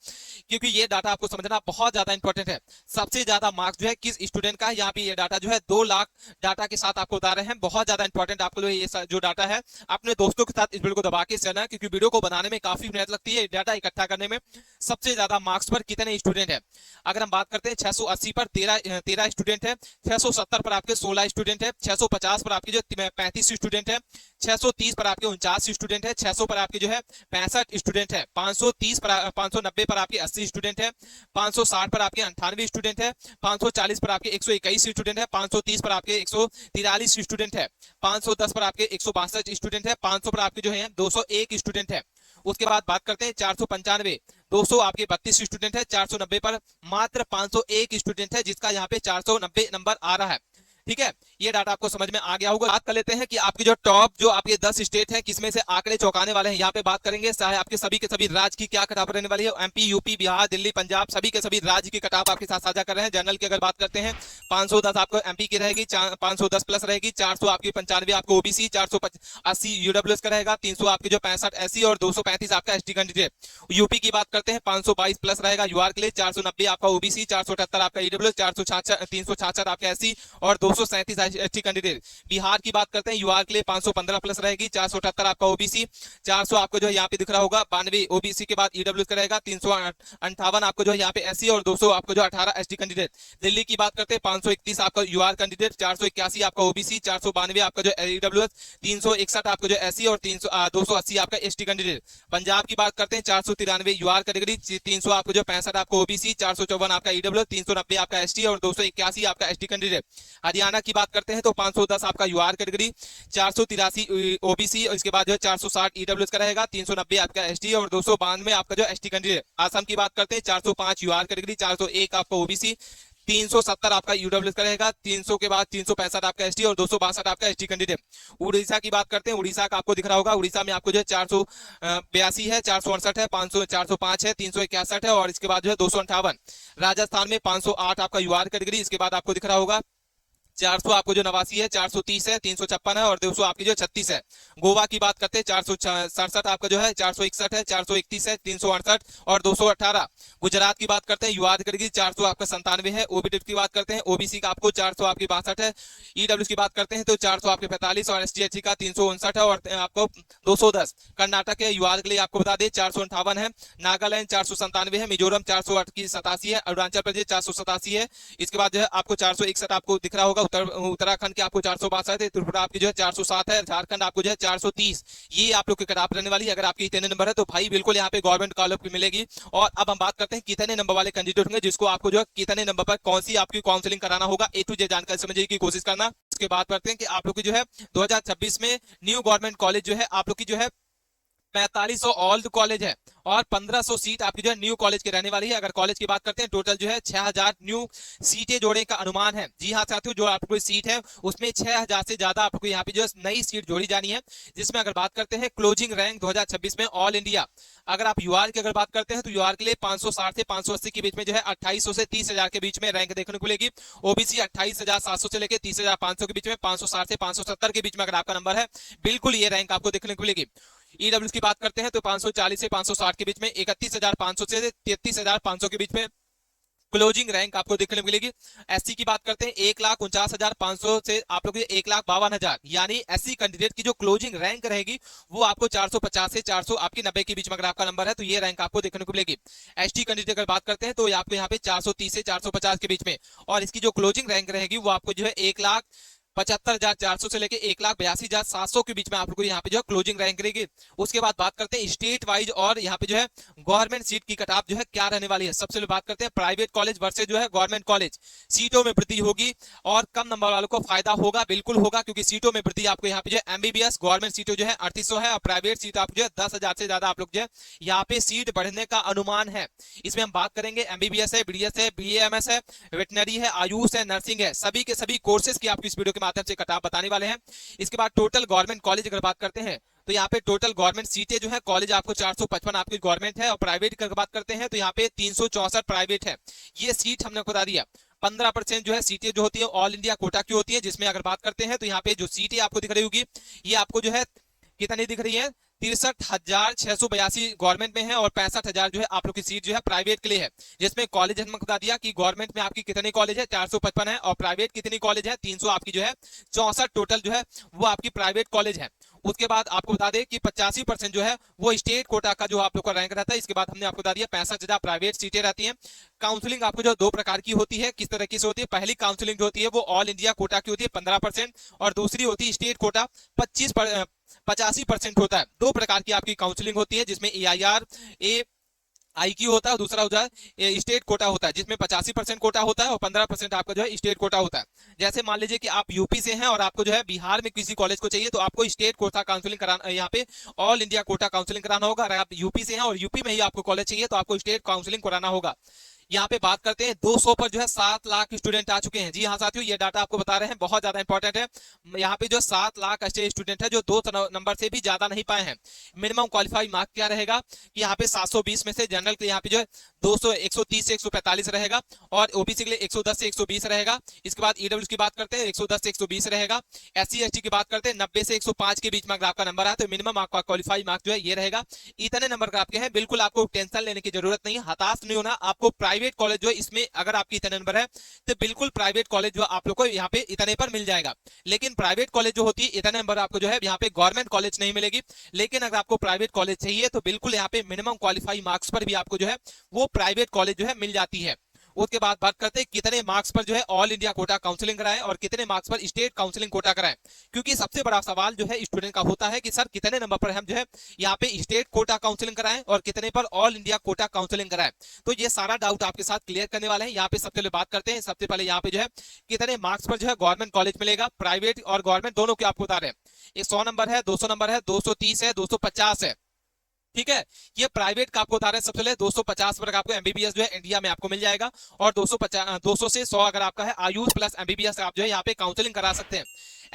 क्योंकि ये डाटा आपको समझना बहुत ज्यादा इंपॉर्टेंट है। सबसे ज्यादा मार्क्स जो है किस स्टूडेंट का है, यहाँ पे ये डाटा जो है 2 लाख डाटा के साथ आपको बता रहे हैं। बहुत ज्यादा इंपॉर्टेंट आपको ये जो डाटा है अपने दोस्तों के साथ इस वीडियो को दबा के शेयर है, क्योंकि वीडियो को बनाने में काफी मेहनत लगती है। डाटा इकट्ठा करने में सबसे ज्यादा मार्क्स पर कितने स्टूडेंट है, अगर हम बात करते हैं 680 पर 13 स्टूडेंट है। 670 पर आपके 16 स्टूडेंट है। 650 पर आपकी जो 235 स्टूडेंट है, 630 पर आपके 49 स्टूडेंट है, 600 पर आपके जो है 65 स्टूडेंट है, 530 पर 590 पर आपके 80 स्टूडेंट है, 560 पर आपके 98 स्टूडेंट है, 540 पर आपके 121 स्टूडेंट है, 530 पर आपके 143 स्टूडेंट है, 510 पर आपके 162 स्टूडेंट है, 500 पर आपके जो है 201 स्टूडेंट है। उसके बाद बात करते हैं 495, 200 आपके 32 स्टूडेंट है, 490 पर मात्र 501 स्टूडेंट है, जिसका यहाँ पे 490 नंबर आ रहा है। ठीक है, ये डाटा आपको समझ में आ गया होगा। बात कर लेते हैं कि आपकी जो टॉप जो आपके 10 स्टेट है किसमें से आंकड़े चौंकाने वाले हैं। यहाँ पे बात करेंगे चाहे आपके सभी के सभी राज्य की क्या कटाप रहने वाली है। एमपी, यूपी, बिहार, दिल्ली, पंजाब सभी के सभी राज्य की कटाप आपके साथ साझा कर रहे हैं। जनरल की अगर बात करते हैं 510 आपको एमपी की रहेगी, 510 प्लस रहेगी, 400 आपकी 95 आपको ओबीसी, 480 यूडब्ल्यूएस का रहेगा, 300 आपकी जो 65 एससी और 235 आपका एसटी कैंडिडेट। यूपी की बात करते हैं 522 प्लस रहेगा यूआर के लिए, 490 आपका ओबीसी, 478 आपका ईडब्ल्यूएस, 366 आपका एससी और 237 एसटी कैंडिडेट। बिहार की बात करते हैं यूआर के लिए 515 प्लस रहेगी, 478 आपका ओबीसी, 400 आपको जो है यहाँ पे दिख रहा होगा 92 ओबीसी के बाद ईडब्ल्यूएस का रहेगा, 358 आपको जो है यहाँ पे एससी और 200 आपको जो 18 एसटी कैंडिडेट। दिल्ली की बात करते हैं 531 आपका यूआर कैंडिडेट, 481 आपका ओबीसी, 492 आपका जो ईडब्ल्यूएस, 361 आपको जो एससी और 280 आपका एसटी कैंडिडेट। पंजाब की बात करते हैं 493 यूआर कैटेगरी, 300 आपको जो 65 आपको ओबीसी, 454 आपका ईडब्ल्यूएस, 390 आपका एसटी और 281 आपका एसटी कैंडिडेट। हरियाणा की बात करते हैं तो 510 आपका यूआर कैटेगरी, 483 ओबीसी और इसके बाद जो है 460 ईडब्ल्यूएस का रहेगा, 390 आपका एसटी और 292 आपका जो एसटी कैंडिडेट। असम की बात करते हैं 405 यूआर कैटेगरी, 401 आपका ओबीसी, 370 आपका यूडब्ल्यूएस का रहेगा, 300 के बाद 365 आपका एसटी और 262 आपका एसटी कैंडिडेट। उड़ीसा की बात करते हैं, उड़ीसा का आपको दिख रहा होगा, उड़ीसा में आपको जो है 482 है, 468 है, 500 405 है, 361 है और इसके बाद जो है 258। राजस्थान में 508 आपका यूआर कैटेगरी, इसके बाद आपको दिख रहा होगा 400 आपको जो 89 है, 430 है, 356 है और 200 आपकी जो 36 है। गोवा की बात करते हैं 467 आपका जो है, 461 है, 431 है, 368 और 218। गुजरात की बात करते हैं यूआर कैटेगरी 400 आपका 97 है, ओबीसी की बात करते हैं ओबीसी का आपको 400 आपकी 62 है, ईडब्ल्यूएस की बात करते हैं तो 400 आपके 45 और एसटी का 359 है और आपको 210। कर्नाटक है यूआर के लिए आपको बता दें 458 है, नागालैंड 497 है, मिजोरम 487 है, अरुणाचल प्रदेश 487 है, इसके बाद जो है आपको 461 आपको दिख रहा होगा, उत्तराखंड के आपको 462 है, त्रिपुरा आपकी जो है 407 है, झारखंड आपको जो है 430। ये आप लोग की कटाप रहने वाली है। अगर आपकी इतने नंबर है तो भाई बिल्कुल यहाँ पे गवर्नमेंट कॉलेज मिलेगी। और अब हम बात करते हैं कितने नंबर वाले कैंडिडेट होंगे जिसको आपको जो है कितने नंबर पर कौन सी आपकी काउंसलिंग कराना होगा, ए टू जेड जानकारी समझने की कोशिश करना। उसके बाद करते हैं कि आप लोग की जो है 2026 में न्यू गवर्नमेंट कॉलेज जो है आप लोग की जो है 4500 ओल्ड कॉलेज है और 1500 सीट आपकी जो है न्यू कॉलेज की रहने वाली है। अगर कॉलेज की बात करते हैं टोटल जो है 6000 न्यू सीटें जोड़ने का अनुमान है। जी हाँ साथियों, जो आपको सीट है उसमें 6000 से ज्यादा आपको यहाँ पे जो है नई सीट जोड़ी जानी है। जिसमें अगर बात करते हैं क्लोजिंग रैंक 2026 में ऑल इंडिया, अगर आप यूआर की अगर बात करते हैं तो यूआर के लिए 560 से 580 के बीच में जो है 2800 से 30000 के बीच में रैंक देखने को मिलेगी। ओबीसी 28700 से लेकर 30500 के बीच में, 560 से 570 के बीच में अगर आपका नंबर है बिल्कुल ये रैंक आपको देखने को मिलेगी। ईडब्ल्यूएस की बात करते हैं तो 540 से 560 के बीच में, 31500 से 33500 के बीच में क्लोजिंग रैंक आपको देखने को मिलेगी। एससी की बात करते हैं 1,49,500 से आप लोग 1,52,000, यानी एससी कैंडिडेट की जो क्लोजिंग रैंक रहेगी वो आपको 450 से 400 आपकी 90 के बीच में अगर आपका नंबर है तो ये रैंक आपको देखने को मिलेगी। एसटी कैंडिडेट अगर बात करते हैं तो आपको यहाँ पे 430 से 450 के बीच में, और इसकी जो क्लोजिंग रैंक रहेगी वो आपको जो है 1,75,400 से लेके 1,82,700 के बीच में आप लोग को यहाँ पे जो है क्लोजिंग रैंक रहेगी। उसके बाद बात करते हैं स्टेट वाइज और यहाँ पे जो है गवर्नमेंट सीट की कटाप जो है क्या रहने वाली है। सबसे पहले बात करते हैं प्राइवेट कॉलेज वर्सेस जो है गवर्नमेंट कॉलेज। सीटों में वृद्धि होगी और कम नंबर वालों को फायदा होगा, बिल्कुल होगा, क्योंकि सीटों में वृद्धि आपको यहाँ पे जो है एमबीबीएस गवर्नमेंट सीटों जो है 3800 है और प्राइवेट सीट आप जो है 10,000 से ज्यादा आप लोग जो है यहाँ पे सीट बढ़ने का अनुमान है। इसमें हम बात करेंगे एमबीबीएस है, बीडीएस है, बीएएमएस है, वेटनरी है, आयुष है, नर्सिंग है, सभी के सभी कोर्सेज की आपको इस वीडियो के माध्यम से कटाप बताने वाले हैं। इसके बाद टोटल गवर्नमेंट कॉलेज अगर बात करते हैं तो यहाँ पे टोटल गवर्नमेंट सीटें जो है कॉलेज आपको 455 आपकी गवर्नमेंट है और प्राइवेट की बात करते हैं तो यहाँ पे 364 प्राइवेट है। ये सीट हमने बता दिया। 15% जो है सीटें जो होती है ऑल इंडिया कोटा की होती है, जिसमें अगर बात करते हैं तो यहाँ पे जो सीटें आपको दिख रही होगी ये आपको जो है कितनी दिख रही है, 63,682 गवर्नमेंट में है और 65,000 जो है आप लोग की सीट जो है प्राइवेट के लिए है। जिसमें कॉलेज हमने बता दिया कि गवर्नमेंट में आपकी कितनी कॉलेज है 455 है और प्राइवेट कितनी कॉलेज है 300 आपकी जो है 64 टोटल जो है वो आपकी प्राइवेट कॉलेज है। उसके बाद आपको बता दें कि 85% जो है वो स्टेट कोटा का जो आप लोग का रैंक रहता है। इसके बाद हमने आपको बता दिया 65,000 प्राइवेट सीटें रहती हैं। काउंसलिंग आपको जो 2 प्रकार की होती है, किस तरह की से होती है। पहली काउंसलिंग जो होती है वो ऑल इंडिया कोटा की होती है 15%, और दूसरी होती है स्टेट कोटा 85% होता है। 2 प्रकार की आपकी काउंसलिंग होती है, जिसमें AIR IQ होता है, दूसरा होता है स्टेट कोटा होता है, जिसमें 85% कोटा होता है और 15% आपका जो है स्टेट कोटा होता है। जैसे मान लीजिए कि आप यूपी से हैं और आपको जो है बिहार में किसी कॉलेज को चाहिए, तो आपको स्टेट कोटा काउंसलिंग कराना, यहाँ पे ऑल इंडिया कोटा काउंसलिंग कराना होगा। अगर आप यूपी से हैं और यूपी में ही आपको कॉलेज चाहिए, तो आपको स्टेट काउंसलिंग कराना होगा। यहाँ पे बात करते हैं 200 पर जो है 7 लाख स्टूडेंट आ चुके हैं। जी हाँ साथियों, ये डाटा आपको बता रहे हैं, बहुत ज्यादा इंपॉर्टेंट है। यहाँ पे जो 7 लाख ऐसे स्टूडेंट है जो 2 नंबर से भी ज्यादा नहीं पाए हैं। मिनिमम क्वालिफाइड मार्क क्या रहेगा कि यहाँ पे 720 में से जनरल के यहाँ पे जो है 130 से 145 रहेगा, और ओबीसी के लिए 110 से 120 रहेगा। इसके बाद ईडब्ल्यू की बात करते हैं 110 से 120 रहेगा। SC ST की बात करते हैं 90 से 105 के बीच में अगर आपका नंबर है तो मिनिमम आपका क्वालिफाइड मार्क जो है ये रहेगा। इतने नंबर का आपके हैं, बिल्कुल आपको टेंशन लेने की जरूरत नहीं है, हताश नहीं होना। आपको प्राइवेट कॉलेज जो है इसमें अगर आपकी इतने नंबर है तो बिल्कुल प्राइवेट कॉलेज जो आप लोग को यहाँ पे इतने पर मिल जाएगा। लेकिन प्राइवेट कॉलेज जो होती है इतने नंबर आपको जो है यहाँ पे गवर्नमेंट कॉलेज नहीं मिलेगी। लेकिन अगर आपको प्राइवेट कॉलेज चाहिए तो बिल्कुल यहाँ पे मिनिमम क्वालिफाई मार्क्स पर भी आपको जो है वो प्राइवेट कॉलेज जो है मिल जाती है। उसके बाद बात करते हैं कितने मार्क्स पर जो है ऑल इंडिया कोटा काउंसलिंग कराएं और कितने मार्क्स पर स्टेट काउंसलिंग कोटा कराएं। क्योंकि सबसे बड़ा सवाल जो है स्टूडेंट का होता है कि सर कितने नंबर पर हम जो है यहाँ पे स्टेट कोटा काउंसलिंग कराएं और कितने पर ऑल इंडिया कोटा काउंसलिंग कराएं। तो ये सारा डाउट आपके साथ क्लियर करने वाले हैं। यहाँ पे सबसे पहले बात करते हैं, सबसे पहले यहाँ पे जो है कितने मार्क्स पर जो है गवर्नमेंट कॉलेज मिलेगा। प्राइवेट और गवर्नमेंट दोनों के आपको बता रहे हैं। 100 नंबर है, 200 नंबर है, 230 है, 250 है। ठीक है, ये प्राइवेट का आपको बता रहे हैं। सबसे पहले 250 पर आपको एमबीबीएस जो है इंडिया में आपको मिल जाएगा, और 200 से 100 अगर आपका है आयुष प्लस एमबीबीएस आप जो है यहाँ पे काउंसलिंग करा सकते हैं।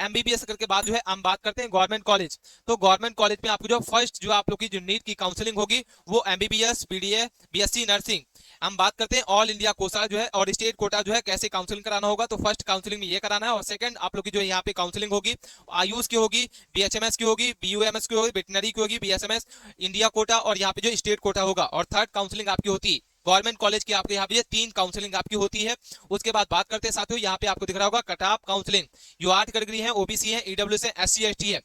एमबीबीएस करके बाद जो है हम बात करते हैं गवर्नमेंट कॉलेज। तो गवर्नमेंट कॉलेज में आपको जो फर्स्ट जो आप लोग की जो नीट की काउंसलिंग होगी वो एमबीबीएस, बीडीए, बीएससी नर्सिंग। हम बात करते हैं ऑल इंडिया कोटा जो है और स्टेट कोटा जो है कैसे काउंसलिंग कराना होगा। तो फर्स्ट काउंसलिंग में ये कराना है, और सेकंड आप लोग की जो यहाँ पे काउंसलिंग होगी आयुष की होगी, बीएचएमएस की होगी, बीयूएमएस की होगी, वेटनरी की होगी, बीएसएमएस, इंडिया कोटा, और यहाँ पे जो स्टेट कोटा होगा। और थर्ड काउंसलिंग आपकी होती है गवर्नमेंट कॉलेज की, आपके यहाँ पे 3 काउंसलिंग आपकी होती है। उसके बाद बात करते हैं साथियों, यहाँ पे आपको दिख रहा होगा cut off counselling. UR category है, ओबीसी है, ईडब्ल्यूएस है, SC ST है।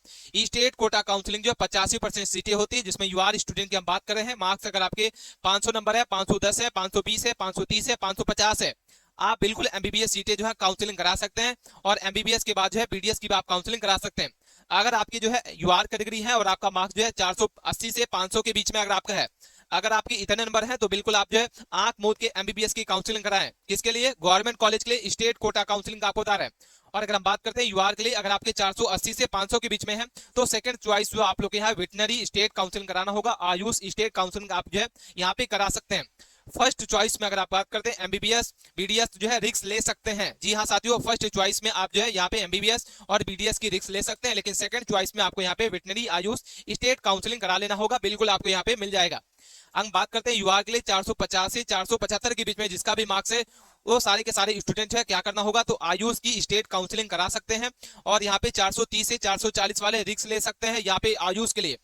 स्टेट कोटा काउंसलिंग जो 85% सीटें होती है, जिसमें यूआर स्टूडेंट की हम बात कर रहे हैं। मार्क्स अगर आपके 500 नंबर है, 510 है, 520 है, 530 है, 550 है, आप बिल्कुल एमबीबीएस सीटें जो है काउंसलिंग करा सकते हैं। और एमबीबीएस के बाद जो है बीडीएस की भी आप काउंसलिंग करा सकते हैं। अगर आपकी जो है यूआर कैटेगरी है और आपका मार्क्स जो है 480 से 500 के बीच में अगर आपका है, अगर आपके इतने नंबर है, तो बिल्कुल आप जो है आंख मूंद के एमबीबीएस की काउंसलिंग कराएं। किसके लिए? गवर्नमेंट कॉलेज के लिए स्टेट कोटा काउंसलिंग आपको बता रहे हैं। और अगर हम बात करते हैं यूआर के लिए, अगर आपके 480 से 500 के बीच में है, तो सेकंड चॉइस जो आप लोग के यहाँ वेटनरी स्टेट काउंसलिंग कराना होगा। आयुष स्टेट काउंसलिंग आप जो है यहाँ पे करा सकते हैं। फर्स्ट चॉइस में अगर आप बात करते हैं एमबीबीएस, बीडीएस जो है रिस्क ले सकते हैं। जी हाँ साथियों, फर्स्ट चॉइस में आप जो है यहाँ पे एमबीबीएस और बीडीएस की रिस्क ले सकते हैं, लेकिन सेकंड चॉइस में आपको यहाँ पे वेटनरी आयुष स्टेट काउंसलिंग करा लेना होगा। बिल्कुल आपको यहाँ पे मिल जाएगा। हम बात करते हैं यूआर के लिए 450 से 475 के बीच में जिसका भी मार्क्स है, वो सारे के सारे स्टूडेंट है क्या करना होगा, तो आयुष की स्टेट काउंसलिंग करा सकते हैं। और यहाँ पे 430 से 440 वाले रिस्क ले सकते हैं। यहाँ पे आयुष के लिए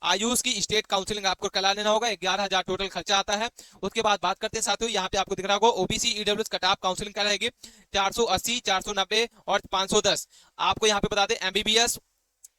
आयुष की स्टेट काउंसलिंग आपको करा लेना होगा। 11,000 टोटल खर्चा आता है। उसके बाद बात करते हैं साथियों, यहाँ पे आपको दिख रहा होगा OBC EWS cut off counselling कराएगी 480, 490 और 510। आपको यहाँ पे बता दें एमबीबीएस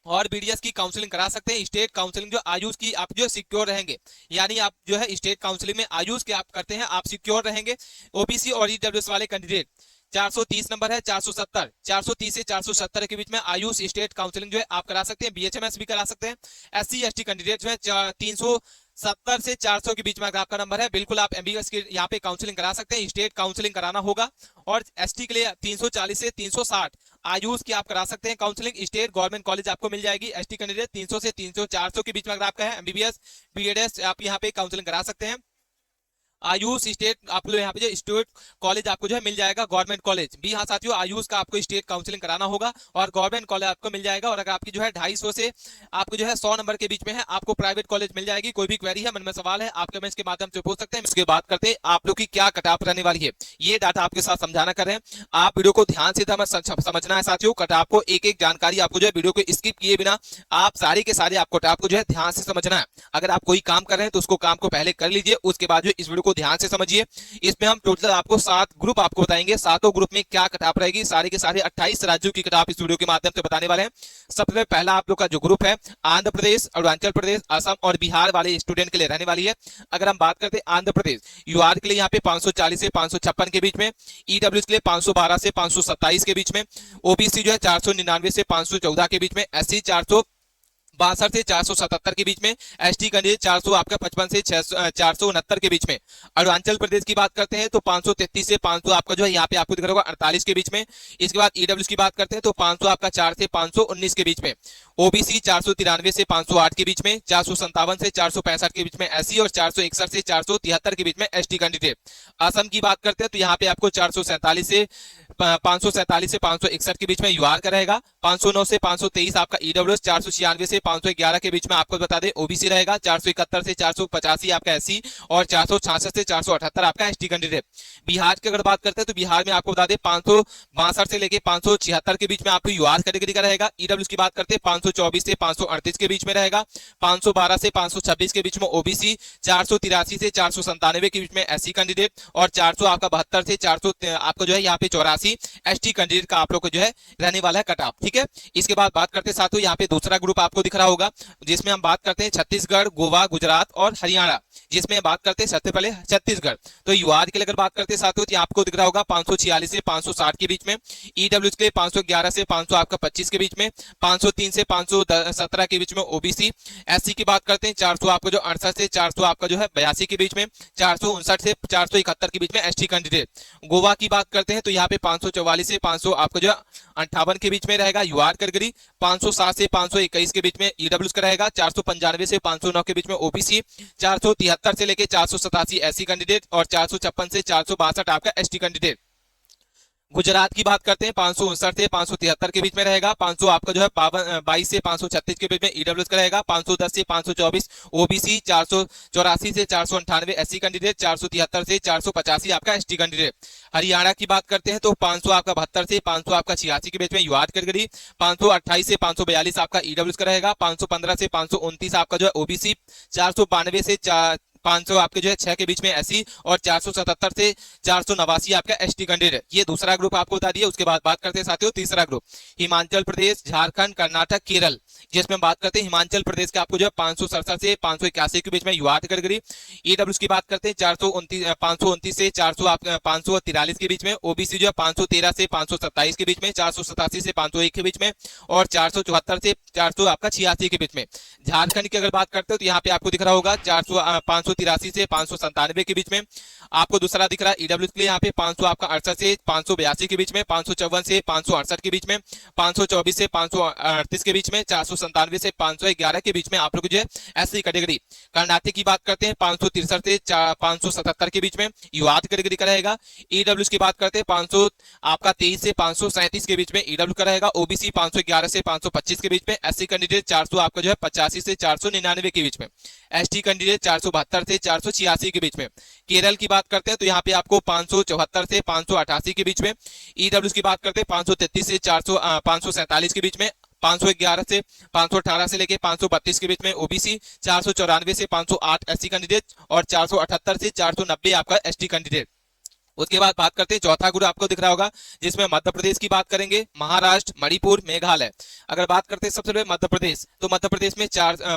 और बीडीएस की काउंसलिंग करा सकते हैं। स्टेट काउंसलिंग जो आयुष की आप जो सिक्योर रहेंगे, यानी आप जो है स्टेट काउंसलिंग में आयुष के आप करते हैं, आप सिक्योर रहेंगे। ओबीसी और ईडब्ल्यूएस वाले कैंडिडेट 430 नंबर है, 470, 430 से 470 के बीच में आयुष स्टेट काउंसलिंग जो है आप करा सकते हैं। बीएचएमएस भी करा सकते हैं। SC ST कैंडिडेट जो है 370 से 400 के बीच में अगर आपका नंबर है, बिल्कुल आप एमबीबीएस की यहाँ पे काउंसलिंग करा सकते हैं। स्टेट काउंसलिंग कराना होगा। और एसटी के लिए 340 से 360 आयुष की आप करा सकते हैं काउंसलिंग। स्टेट गवर्नमेंट कॉलेज आपको मिल जाएगी। एसटी कैंडिडेट 300 से 400 के बीच में अगर आपका है, एमबीबीएस बीएडएस आप यहाँ पे काउंसलिंग करा सकते हैं। आयुष स्टेट आप लोग यहाँ पे जो स्टेट कॉलेज आपको जो है मिल जाएगा, गवर्नमेंट कॉलेज भी। हाँ साथियों, आयुष का आपको स्टेट काउंसलिंग कराना होगा और गवर्नमेंट कॉलेज आपको मिल जाएगा। और अगर आपकी जो है 250 से आपको जो है 100 नंबर के बीच में है, आपको प्राइवेट कॉलेज मिल जाएगी। कोई भी क्वेरी है, मन में सवाल है, आप कमेंट्स के माध्यम से पूछ सकते हैं। इसके बात करते हैं आप लोग की क्या कट ऑफ रहने वाली है, ये डाटा आपके साथ समझाना कर रहे हैं। आप वीडियो को ध्यान से समझना है साथियों। कट ऑफ को एक एक जानकारी आपको जो है वीडियो को स्किप किए बिना आप सारे के सारे आपको कट ऑफ को जो है ध्यान से समझना है। अगर आप कोई काम कर रहे हैं तो उसको काम को पहले कर लीजिए, उसके बाद जो इस वीडियो को को ध्यान से समझिए। इसमें हम टोटल आपको 7 ग्रुप आपको बताएंगे, सातों ग्रुप में क्या कट ऑफ रहेगी, सारे के सारे 28 राज्यों की कट ऑफ इस वीडियो के माध्यम से बताने वाले हैं। सबसे पहला आप लोग का जो ग्रुप है आंध्र प्रदेश, अरुणाचल प्रदेश, असम और बिहार वाले स्टूडेंट के लिए रहने वाली है। अगर हम बात करते हैं आंध्र प्रदेश, यूआर के लिए यहाँ पे 540 से 556 के बीच में, ईडब्ल्यूएस के लिए 512 से 527 के बीच में, ओबीसी जो है 499 से 514 के बीच में, एससी 462 से 477 के बीच में, एसटी कैंडिडेट 400 आपका 55 से 469 के बीच में। अरुणाचल प्रदेश की बात करते हैं तो 533 से 500 आपका जो है यहाँ पे आपको दिख रहा होगा 48 के बीच में। इसके बाद ईडब्ल्यूएस की बात करते हैं तो 500 आपका 4 से 519 के बीच में, ओबीसी 493 से 508 के बीच में, 457 से 465 के बीच में एससी और 461 से 473 के बीच में एसटी कैंडिडेट। असम की बात करते हैं तो यहाँ पे आपको 447 से 561 के बीच में यूआर का रहेगा, 509 से 523 आपका ईडब्ल्यूएस, 496 से 511 के बीच में आपको बता दें ओबीसी रहेगा, 471 से 485 आपका एससी और 466 से 478 आपका एसटी कैंडिडेट। बिहार की अगर बात करते हैं तो बिहार में आपको बता दें 562 से लेके 576 के बीच में आपको यूआर कैटेगरी का रहेगा। ईडब्ल्यूएस की बात करते हैं 524 से 538 के बीच में रहेगा, 512 से 526 के बीच में ओबीसी, 483 से 497 के बीच में एससी कैंडिडेट और 472 से 400 आपको जो है यहाँ पे 84 एसटी कैंडिडेट का आप लोग को जो है रहने वाला है कट ऑफ। ठीक है, इसके बाद बात करते हैं साथियों यहाँ पे दूसरा ग्रुप आपको दिख रहा होगा जिसमें हम बात करते हैं छत्तीसगढ़, गोवा, गुजरात और हरियाणा, जिसमें बात करते हैं सबसे पहले छत्तीसगढ़। तो यूआर के लिए अगर बात करते हैं साथियों तो आपको दिख रहा होगा 546 से 560 के बीच में, ईडब्ल्यूएस के लिए 511 से 500 आपका 25 के बीच में, 503 से 517 के बीच में ओबीसी। एससी की बात करते हैं 400 आपको जो 68 से 400 आपका जो है 82 के बीच में, 459 से 471 के बीच में एसटी कैंडिडेट। गोवा की बात करते हैं तो यहाँ पे 544 से 500 आपको जो 58 के बीच में रहेगा यूआर कैटेगरी, 507 से 521 के बीच में ईडब्ल्यूएस का रहेगा, 495 से 509 के बीच में ओबीसी, 473 से लेके 487 एससी कैंडिडेट और 456 से 462 आपका एसटी कैंडिडेट। गुजरात की बात करते हैं 559 से 573 के बीच में रहेगा, 500 आपका जो है 22 से 536 के बीच में ईडब्ल्यूएस का रहेगा, 510 से 524 ओबीसी, 484 से 498 एससी कैंडिडेट, 473 से 485 आपका एसटी कैंडिडेट। हरियाणा की बात करते हैं तो 500 आपका 72 से 500 आपका 86 के बीच में यूआर कैटेगरी, 528 से 542 आपका ईडब्ल्यूएस का रहेगा, 515 से 529 आपका जो है ओबीसी, 492 से 500 आपके जो है 6 के बीच में एससी और 477 से 489 आपका एसटी कैंडिडेट। ये दूसरा ग्रुप आपको बता दिया। उसके बाद बात करते हैं साथियों तीसरा ग्रुप हिमाचल प्रदेश, झारखंड, कर्नाटक, केरल, जिसमें बात करते हैं हिमाचल प्रदेश के आपको जो है 567 से 581 के बीच में यूआर कैटेगरी। ईडब्ल्यूएस की बात करते हैं 529 से 543 के बीच में, ओबीसी जो है 513 से 527 के बीच में, 487 से 501 के बीच में और 474 से 400 आपका 86 के बीच में। झारखंड की अगर बात करते हो तो यहाँ पे आपको दिख रहा होगा 583 से 597 के बीच में। आपको दूसरा दिख रहा है ईडब्ल्यूएस के लिए यहाँ पे 500 आपका 68 से 582 के बीच में, 554 से 568 के बीच में, 524 से 538 के बीच में, 497 से 511 के बीच में आप लोग जो है एससी कैटेगरी। कर्नाटक की बात करते हैं 563 से 577 के बीच में यूआर कैटेगरी का रहेगा। ईडब्ल्यूएस की बात करते हैं 500 आपका 23 से 537 के बीच में ईडब्ल्यू का रहेगा, ओबीसी 511 से 525 के बीच में, एससी कैंडिडेट 400 आपका जो है 85 से 499 के बीच में, एसटी कैंडिडेट 472 से 486 के बीच में। केरल की बात करते हैं तो यहाँ पे आपको 574 से 588 के बीच में, ईडब्ल्यूएस की बात करते हैं 533 से 547 के बीच में, 511 से 518 से लेके 532 के बीच में ओबीसी, 494 से 508 एससी कैंडिडेट और 478 से 490 आपका एसटी कैंडिडेट। उसके बाद बात करते हैं चौथा ग्रुप आपको दिख रहा होगा जिसमें मध्य प्रदेश की बात करेंगे, महाराष्ट्र, मणिपुर, मेघालय। अगर बात करते हैं सबसे पहले मध्य प्रदेश तो मध्य प्रदेश में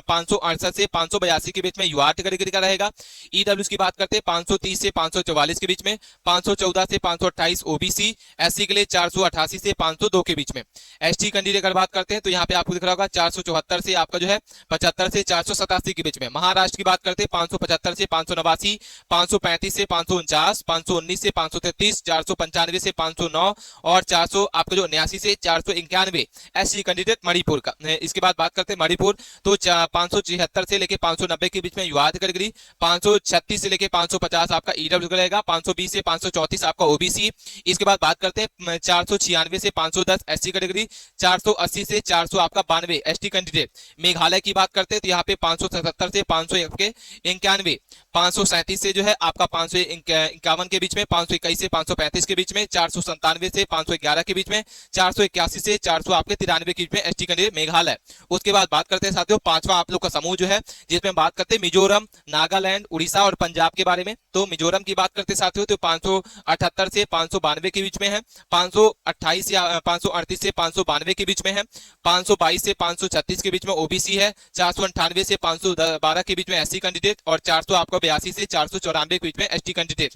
568 से 582 के बीच में यूआर कैटेगरी का रहेगा। ईडब्ल्यूएस की बात करते हैं 530 से 544 के बीच में, 514 से 528 ओबीसी, एससी के लिए 488 से 502 के बीच में। एसटी कैंडिडेट अगर बात करते हैं तो यहाँ पे आपको दिख रहा होगा 474 से आपका जो है 75 से 487 के बीच में। महाराष्ट्र की बात करते हैं 575 से 589, 535 से 549, 519 से 533, 495 से 509 और 400 आपका जो 89 से 491 एससी कैंडिडेट मणिपुर का। इसके बाद बात करते हैं मणिपुर तो 576 से लेके 590 के बीच में यूआर कैटेगरी, 536 से लेके 550 आपका ईडब्ल्यू का रहेगा, 520 से 534 आपका ओबीसी। इसके बाद बात करते हैं 496 से 510 एससी कैटेगरी, 480 से 400 आपका 92 एसटी कैंडिडेट। मेघालय की बात करते हैं तो यहाँ पे 577 से 591, 537 से जो है आपका 551 के बीच में, 521 से 535 के बीच में, 497 से 511 के बीच में, 481 से 400 आपके 93 के बीच में एसटी कैंडिडेट मेघालय। उसके बाद बात करते हैं साथियों पांचवा आप लोग का समूह जो है, जिसमें बात करते हैं मिजोरम, नागालैंड, उड़ीसा और पंजाब के बारे में। तो मिजोरम की बात करते साथियों तो 578 से 592 के बीच में है, 528 या 538 से 592 के बीच में है, 522 से 536 के बीच में ओबीसी है, 498 से 512 के बीच में एससी कैंडिडेट और 400 आपको 82 से 494 के बीच में एसटी कैंडिडेट।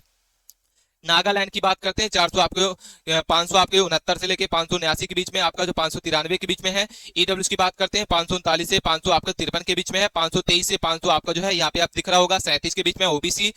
नागालैंड की बात करते हैं 400 आपके 500 आपके 69 से लेके 579 के बीच में आपका जो 593 के बीच में है। ईडब्ल्यूएस की बात करते हैं 539 से 500 आपका 53 के बीच में है, 523 से 500 आपका जो है यहाँ पे आप दिख रहा होगा 37 के बीच में ओबीसी,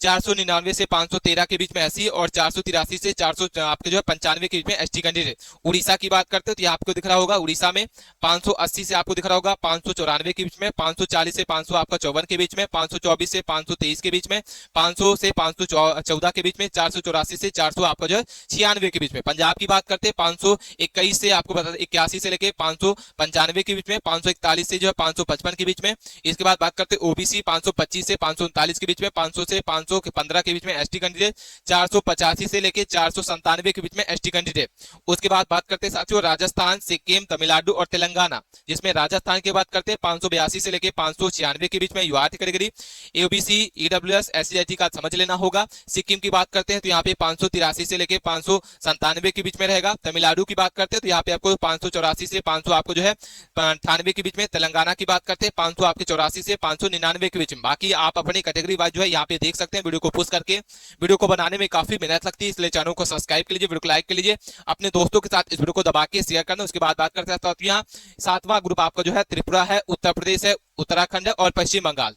499 से 513 के बीच में एससी और 483 से 400 आपके जो है 95 के बीच में एसटी कैंडिडेट। उड़ीसा की बात करते हैं तो ये आपको दिख रहा होगा उड़ीसा में 580 से आपको दिख रहा होगा 594 के बीच में, 540 से 500 आपका 54 के बीच में, 524 से 523 के बीच में, 500 से 514 के बीच में, 484 से 400 आपका जो है 96 के बीच में। पंजाब की बात करते हैं 521 से आपको बता 81 से लेके 595 के बीच में, 541 से जो है 555 के बीच में। इसके बाद बात करते हैं ओबीसी 525 से 539 के बीच में, 500 से 515 के बीच में एसटी कैंडिडेट, 485 से लेके 497 के बीच में एसटी कैंडिडेट। उसके बाद बात करते हैं साथियों राजस्थान, सिक्किम, तमिलनाडु और तेलंगाना, जिसमें राजस्थान की बात करते हैं 582 से लेके 596 के बीच में यूआरटी कैटेगरी, ओबीसी, ईडब्ल्यूएस, एससीआईटी का समझ लेना होगा। सिक्किम की बात करते हैं तो यहाँ पे 583 से लेके 597 के बीच में रहेगा। तमिलनाडु की बात करते हैं तो यहाँ पे आपको 584 से 500 आपको जो है 98 के बीच में। तेलंगाना की बात करते हैं 500 आपके 84 से 599 के बीच में। बाकी आप अपनी कैटेगरी वाइज जो है यहाँ पे देख सकते हैं। वीडियो को पोस्ट करके, वीडियो को बनाने में काफी मेहनत लगती है, इसलिए चैनल को सब्सक्राइब कर लीजिए, वीडियो को लाइक कर लीजिए, अपने दोस्तों के साथ इस वीडियो को दबा के शेयर करना। उसके बाद बात करते हैं तो यहाँ 7वां ग्रुप आपका जो है त्रिपुरा है, उत्तर प्रदेश है, उत्तराखंड है और पश्चिम बंगाल,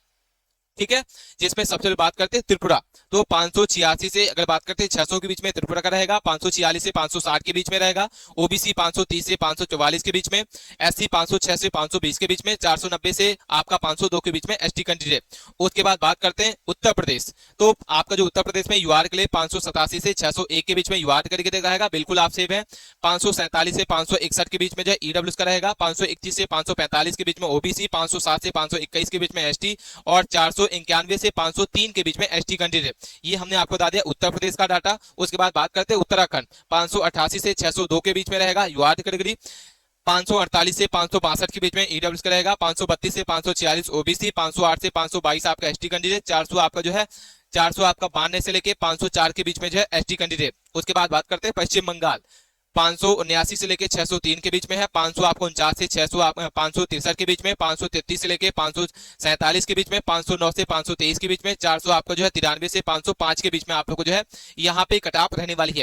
ठीक है। जिसमें सबसे पहले बात करते हैं त्रिपुरा, तो 586 से अगर बात करते हैं 600 के बीच में त्रिपुरा का रहेगा, 546 से 560 के बीच में रहेगा, ओबीसी 530 से 544 के बीच में, एससी 506 से 520 के बीच में, 490 से आपका 502 के बीच में एसटी कैंडिडेट। उसके बाद बात करते हैं उत्तर प्रदेश, तो आपका जो उत्तर प्रदेश में यूआर के लिए 587 से 601 के बीच में यूआर करके रहेगा, बिल्कुल आप सेव है। 547 से 561 के बीच में जो है ईडब्ल्यूएस का रहेगा, 521 से 545 के बीच में ओबीसी, 507 से 521 के बीच में एसटी और 491 से 503 के बीच में एसटी कैंडिडेट। ये हमने आपको बता दिया उत्तर प्रदेश का डाटा। उसके बाद बात करते हैं उत्तराखंड, 588 से 602 के बीच में रहेगा यूआर कैटेगरी, 548 से 562 के बीच में ईडब्ल्यूएस का रहेगा, 532 से 546 ओबीसी, 508 से 522 आपका एसटी कैंडिडेट, 400 आपका जो है 400 आपका 92 से लेके 504 के बीच में जो है एसटी कैंडिडेट। उसके बाद बात करते हैं पश्चिम बंगाल, 579 से लेके 603 के बीच में है, 500 आपको 49 से 600 563 के बीच में, 533 से लेके 547 के बीच में, 509 से 523 के बीच में, 400 आपको जो है 93 से 505 के बीच में आप लोग को जो है यहाँ पे कट ऑफ रहने वाली है।